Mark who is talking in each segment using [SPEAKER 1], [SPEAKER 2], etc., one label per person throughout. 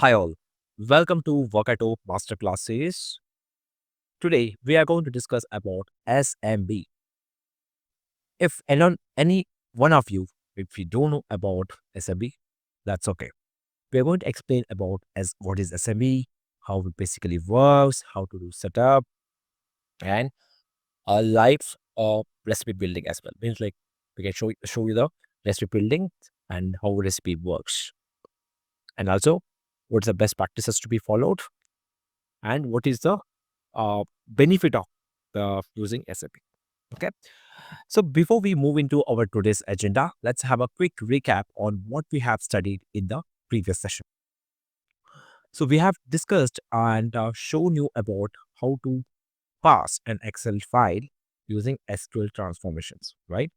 [SPEAKER 1] Hi all, welcome to Workato Masterclass Series. Today we are going to discuss about SMB. If any one of you, if you don't know about SMB, that's okay. We are going to explain about as what is SMB, how it basically works, how to do setup, and a live recipe building as well. Means like we can show you the recipe building and how recipe works, and also what's the best practices to be followed, and what is the benefit of the using SAP. Okay. So before we move into our today's agenda, let's have a quick recap on what we have studied in the previous session. So we have discussed and shown you about how to pass an Excel file using SQL transformations, right?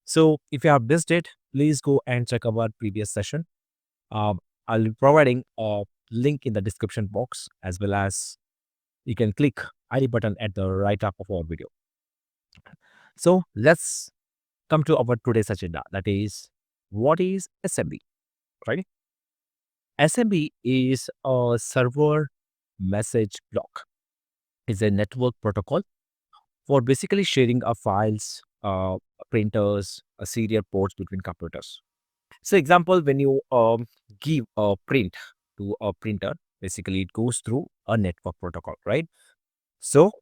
[SPEAKER 1] So if you have missed it, please go and check our previous session. Um, I'll be providing a link in the description box, as well as you can click any button at the right up of our video. So let's come to our today's agenda. That is, what is SMB, right? SMB is a server message block. It's a network protocol for basically sharing our files, printers, serial ports between computers. So example, when you give a print to a printer, basically it goes through a network protocol, right? So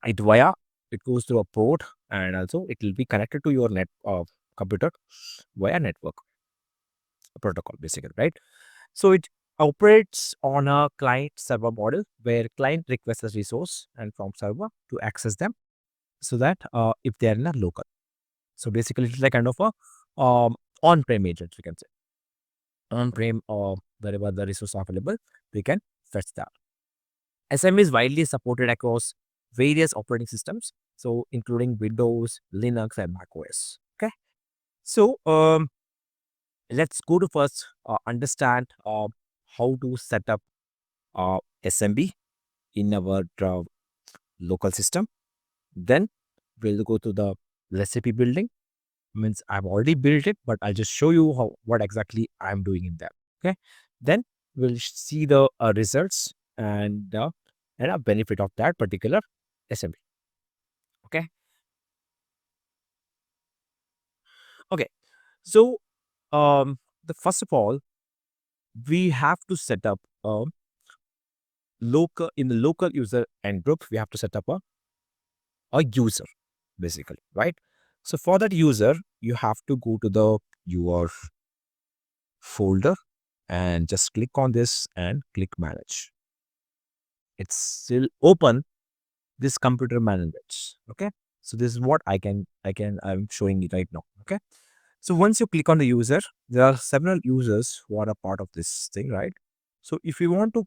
[SPEAKER 1] it via it goes through a port, and also it will be connected to your net computer via network protocol, basically, right? So it operates on a client server model where client requests a resource and from server to access them, so that if they are in a local, so basically it's like kind of a on-prem agent, we can say. On-prem or wherever the resource are available, we can fetch that. SM is widely supported across various operating systems, so including Windows, Linux, and Mac OS. Okay, so let's go to first understand how to set up SMB in our local system. Then we'll go to the recipe building. Means I've already built it, but I'll just show you how what exactly I'm doing in there. Okay, then we'll see the results and a benefit of that particular SMB. Okay. Okay. So the first of all, we have to set up local in the local user and group. We have to set up a user, basically, right? So for that user, you have to go to the your folder and just click on this and click manage. It's still open this computer manage. Okay. So this is what I'm showing you right now. Okay. So once you click on the user, there are several users who are a part of this thing, right? So if you want to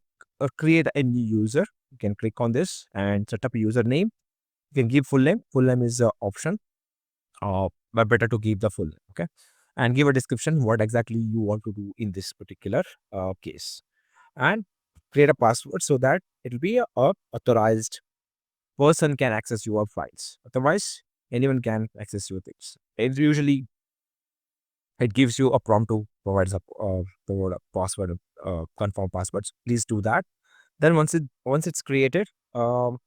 [SPEAKER 1] create a new user, you can click on this and set up a username. You can give full name. Full name is an option, but better to give the full name. Okay, and give a description what exactly you want to do in this particular case, and create a password so that it will be a authorized person can access your files. Otherwise, anyone can access your things. It usually it gives you a prompt to provide a password, confirm passwords. Please do that. Then once it's created, it will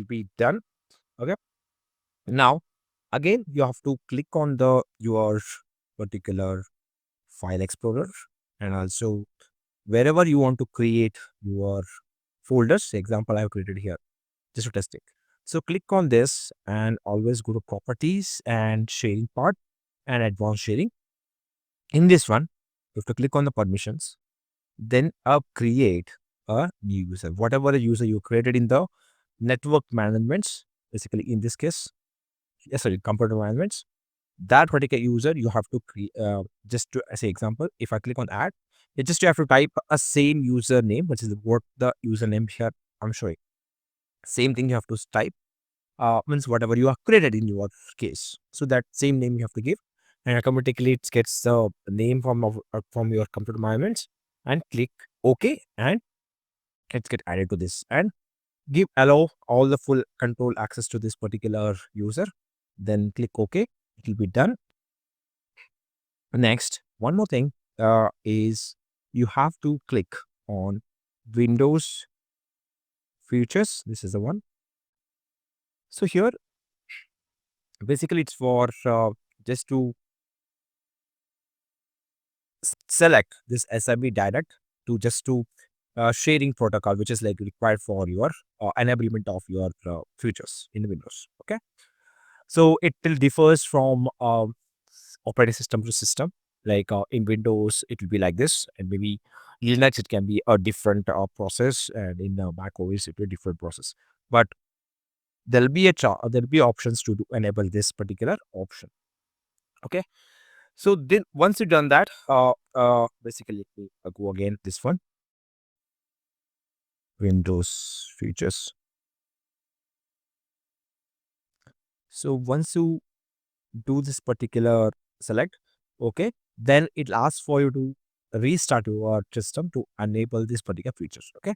[SPEAKER 1] be done. Okay. Now again, you have to click on the your particular file explorer, and also wherever you want to create your folders. Example, I have created here just to test it. So click on this and always go to properties and sharing part and advanced sharing. In this one, you have to click on the permissions, then create a new user. Whatever the user you created in the network managements, basically in this case, sorry, computer managements, that particular user you have to create. Just to as an example, if I click on add, you just have to type a same username, which is what the username here I'm showing. Same thing you have to type. Means whatever you have created in your case. So that same name you have to give, and automatically it gets the name from your computer environments, and click OK, and it's get added to this, and give allow all the full control access to this particular user. Then click OK. It will be done. Next, one more thing is you have to click on Windows features. This is the one. So here, basically, it's for just to select this SMB direct to just to sharing protocol, which is like required for your enablement of your features in Windows. Okay, so it will differs from operating system to system. Like in Windows, it will be like this, and maybe Linux, it can be a different process, and in Mac OS, it will be a different process. But there'll be options to enable this particular option. Okay, so then once you've done that, basically let me go again this one, Windows features. So once you do this particular select, okay, then it asks for you to restart your system to enable this particular features. Okay,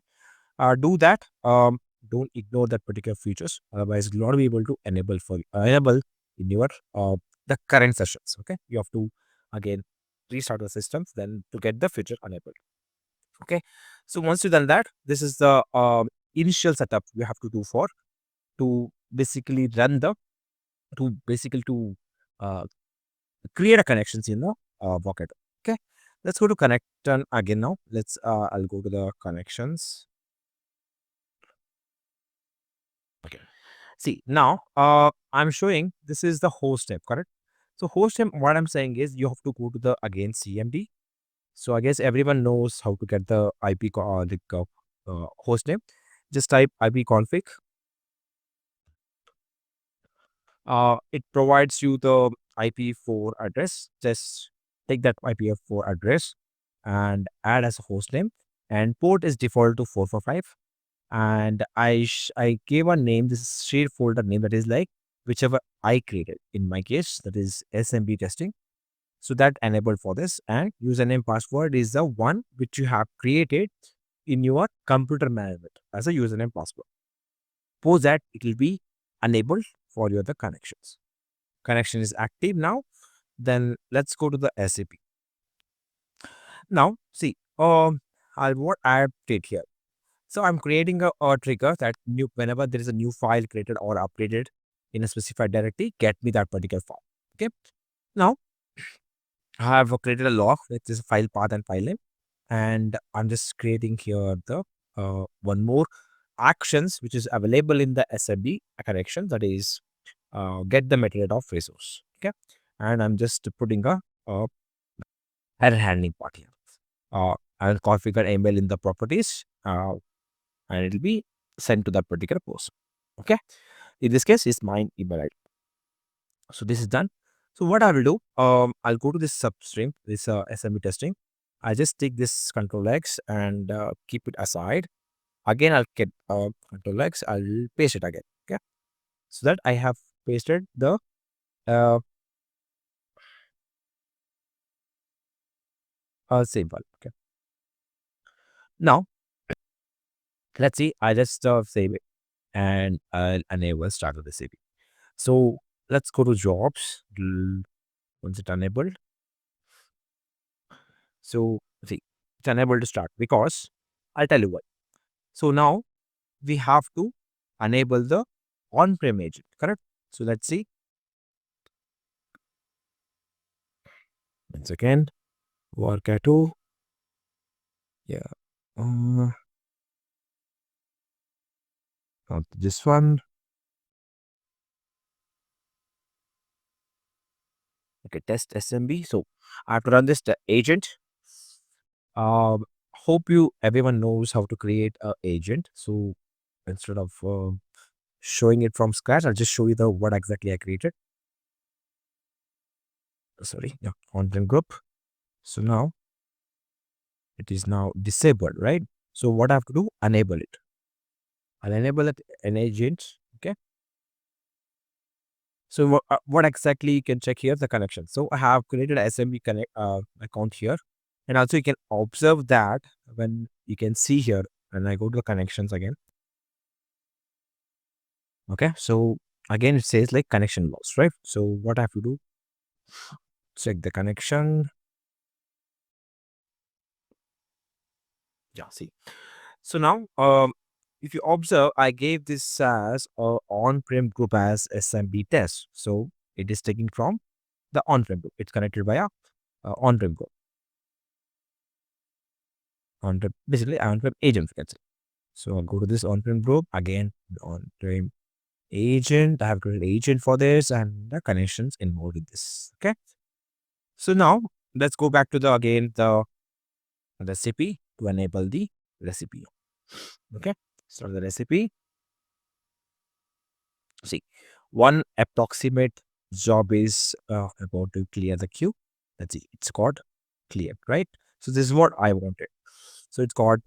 [SPEAKER 1] do that. Don't ignore that particular features, otherwise you'll not be able to enable in your the current sessions. Okay, you have to again restart the systems then to get the feature enabled. Okay, so once you've done that, this is the initial setup you have to do for to basically run the to basically to uh, create a connections in the bucket. Okay, let's go to connection again now. I'll go to the connections. Okay, see now I'm showing this is the host name, correct? So host name, what I'm saying is you have to go to the again CMD. So I guess everyone knows how to get the host name. Just type IP config. It provides you the IP4 address. Just take that IP4 address and add as a host name. And port is default to 445. And I gave a name. This is shared folder name that is like whichever I created. In my case, that is SMB testing. So that enabled for this. And username password is the one which you have created in your computer management as a username password. Post that it will be enabled for your the connections. Connection is active now. Then let's go to the SAP. Now see, I'll what I did here. So I'm creating a trigger that new whenever there is a new file created or updated in a specified directory, get me that particular file. Okay. Now I have created a log with this file path and file name, and I'm just creating here the one more actions which is available in the SMB connection, that is get the method of resource. Okay, and I'm just putting a error handling part here. I'll configure email in the properties, and it'll be sent to that particular person. Okay, in this case, is mine email ID. So this is done. So what I will do, I'll go to this substream, this SMB testing. I just take this control X and keep it aside. Again, I'll get control X. I'll paste it again. Okay, so that I have pasted the uh, same file. Okay, now let's see. I just save it and I'll enable start of the CV. So let's go to jobs. Once it enabled, so see, it's unable to start because I'll tell you why. So now we have to enable the on-prem agent, correct? So let's see. Once again, Workato. Yeah. Uh, Not this one. Okay, test SMB. So I have to run this the agent. Um, Hope you everyone knows how to create a agent. So instead of showing it from scratch, I'll just show you the what exactly I created. Sorry, yeah, content group. So now it is now disabled, right? So what I have to do, enable it. I'll enable it an agent. Okay. So what exactly you can check here the connection. So I have created a SMB connect account here, and also you can observe that when you can see here when I go to the connections again. Okay, so again it says like connection lost, right? So what I have to do, check the connection. Yeah, see. So now, if you observe, I gave this as a on-prem group as SMB test. So it is taking from the on-prem group. It's connected via on-prem group, on-prem, basically on-prem agent, you can say. So I'll go to this on-prem group again, the on-prem agent. I have created agent for this and the connections involved in this. Okay. So now let's go back to the again the recipe to enable the recipe. Okay. So the recipe. See, one approximate job is about to clear the queue. That's it. It's got cleared, right? So this is what I wanted. So it's got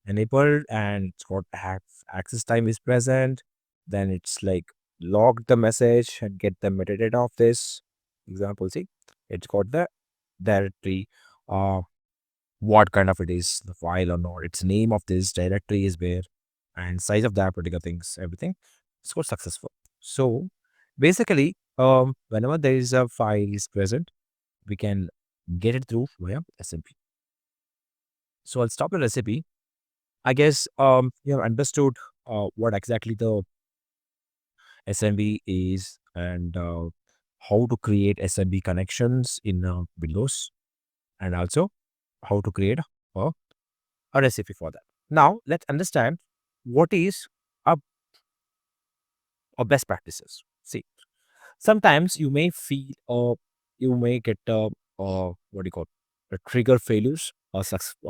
[SPEAKER 1] enabled and it's got access time is present. Then it's like log the message and get the metadata of this example. See, it's got the directory, uh, what kind of it is, the file or not, its name of this directory is where, and size of that particular things, everything. It's got successful. So basically, whenever there is a file is present, we can get it through via SMP. So I'll stop the recipe. I guess you have understood what exactly the SMB is and how to create SMB connections in Windows, and also how to create a, a recipe for that. Now let's understand what is a, a best practices. See, sometimes you may feel or you may get what do you call trigger failures or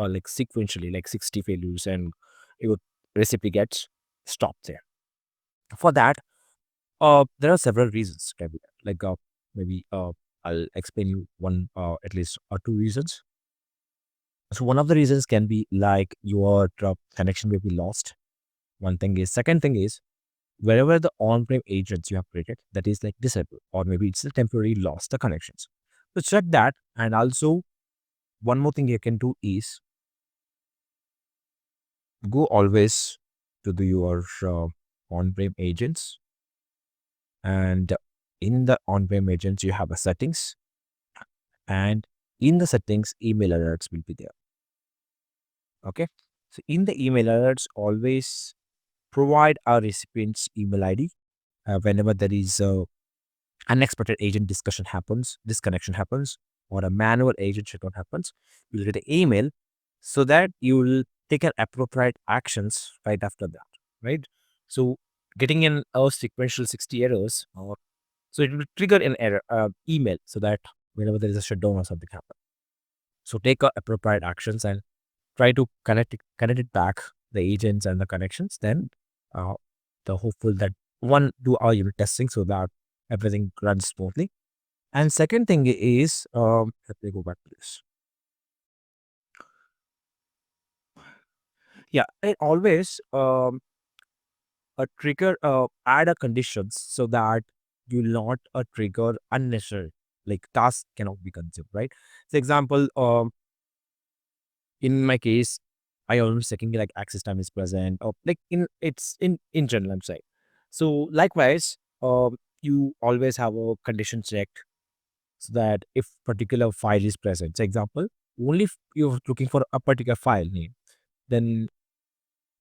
[SPEAKER 1] like sequentially like 60 failures and your recipe gets stopped there. For that, there are several reasons. Can be like maybe I'll explain you one at least or two reasons. So one of the reasons can be like your connection may be lost. One thing is, second thing is, wherever the on-prem agents you have created that is like disabled or maybe it's a temporary lost the connections. So check that. And also one more thing you can do is go always to your on-prem agents, and in the on-prem agents you have a settings, and in the settings email alerts will be there. Okay, so in the email alerts always provide a recipient's email ID whenever there is a unexpected agent disconnection happens, or a manual agent shutdown happens, you'll get an email so that you will take an appropriate actions right after that, right? So getting in a sequential 60 errors, or so it will trigger an error email so that whenever there is a shutdown or something happen. So take appropriate actions and try to connect it back, the agents and the connections. Then uh, the hopeful that one do our unit testing so that everything runs smoothly. And second thing is, let me go back to this. Yeah, I always a trigger add a conditions so that you not a trigger unnecessary like task cannot be consumed, right? So example, in my case, I always checking like access time is present or like in general I'm saying. So likewise, you always have a condition checked so that if particular file is present, so example, only if you're looking for a particular file name, then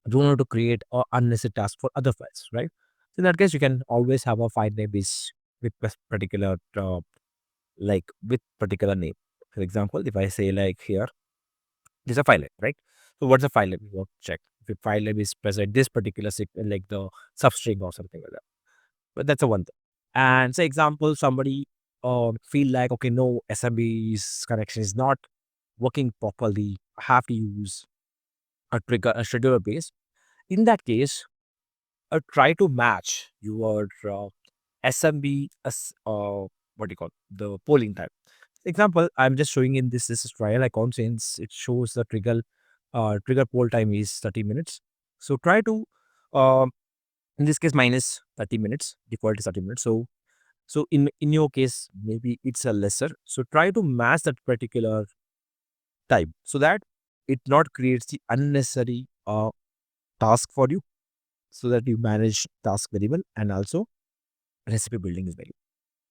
[SPEAKER 1] do not to create a unnecessary task for other files, right? So in that case, you can always have a file name is with particular like with particular name. For example, if I say like here, this is a file name, right? So what's the file name? You want to check if the file name is present this particular like the substring or something like that. But that's a one thing. And say example, somebody feel like okay, no SMB's connection is not working properly. I have to use a scheduler base. In that case, try to match your SMB as what do you call the polling time. Example, I'm just showing in this is trial account since it shows the trigger poll time is 30 minutes. So try to in this case minus 30 minutes, default is 30 minutes. So in your case maybe it's a lesser. So try to match that particular time so that it not creates the unnecessary task for you, so that you manage task very well and also recipe building is very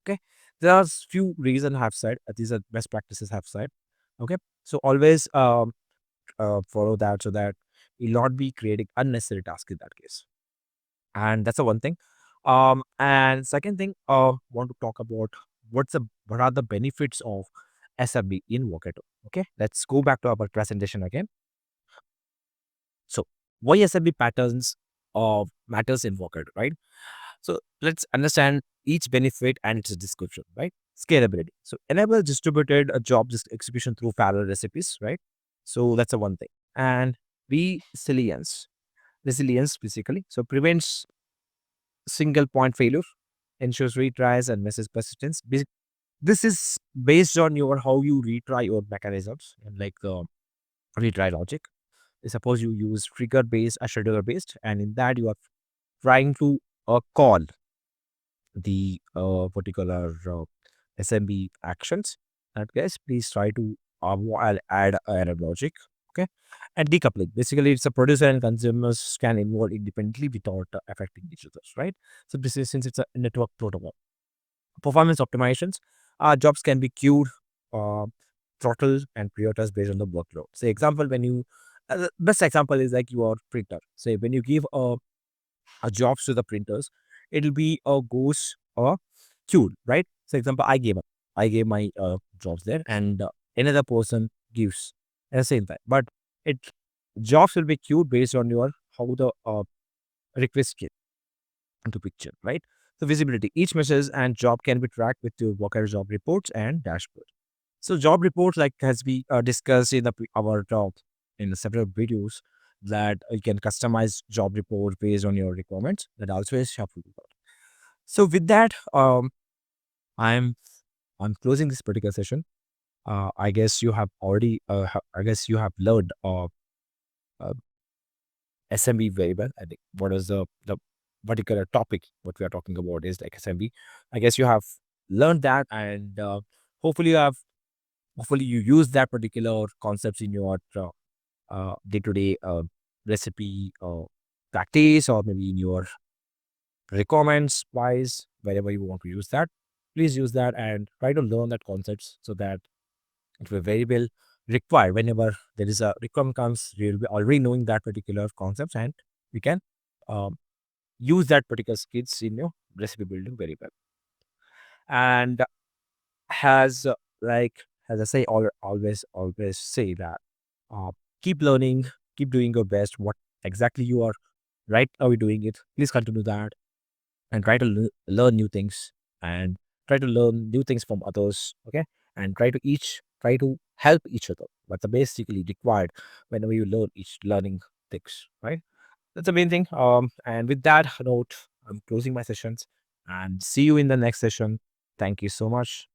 [SPEAKER 1] okay. There are few reasons I have said these are best practices I have said. Okay, so always follow that so that you'll not be creating unnecessary tasks in that case. And that's the one thing. And second thing, want to talk about what are the benefits of SMB in Workato. Okay, let's go back to our presentation again. So why SMB patterns matters in Workato, right? So let's understand each benefit and its description, right? Scalability. So enable distributed execution through parallel recipes, right? So that's the one thing. And resilience. Resilience basically. So prevents single point failure, ensures retries and message persistence. This is based on your how you retry your mechanisms and like the retry logic. Suppose you use trigger based, a scheduler based, and in that you are trying to call the particular SMB actions. And guys, please try to I'll add error logic. Okay. And decoupling. Basically, it's a producer and consumers can involve independently without affecting each other, right? So this is since it's a network protocol. Performance optimizations. Jobs can be queued, uh, throttled, and prioritized based on the workload. Say example, when you the best example is like your printer. Say when you give a jobs to the printers, it'll be a goes queued, right? So example, I gave my jobs there, and another person gives at the same time. But it jobs will be queued based on your how the request came into picture, right? So visibility, each message and job can be tracked with your worker job reports and dashboard. So job reports, like has been discussed in our talk in several videos, that you can customize job report based on your requirements. That also is helpful. So with that, I'm I'm closing this particular session. I guess you have already, I guess you have learned uh, SMB very well. I think what is the particular topic what we are talking about is like SMB. I guess you have learned that, and hopefully you have hopefully you use that particular concepts in your day-to-day recipe practice, or maybe in your requirements wise, wherever you want to use that. Please use that and try to learn that concepts so that it will very well require whenever there is a requirement comes, you'll be already knowing that particular concepts, and we can um, use that particular skills in your recipe building very well. And has like as I say, always say that uh, keep learning, keep doing your best. What exactly you are right now, we doing it. Please continue that and try to learn new things, and try to learn new things from others. Okay, and try to help each other. But the basically required whenever you learning things, right? That's the main thing. And with that note, I'm closing my sessions and see you in the next session. Thank you so much.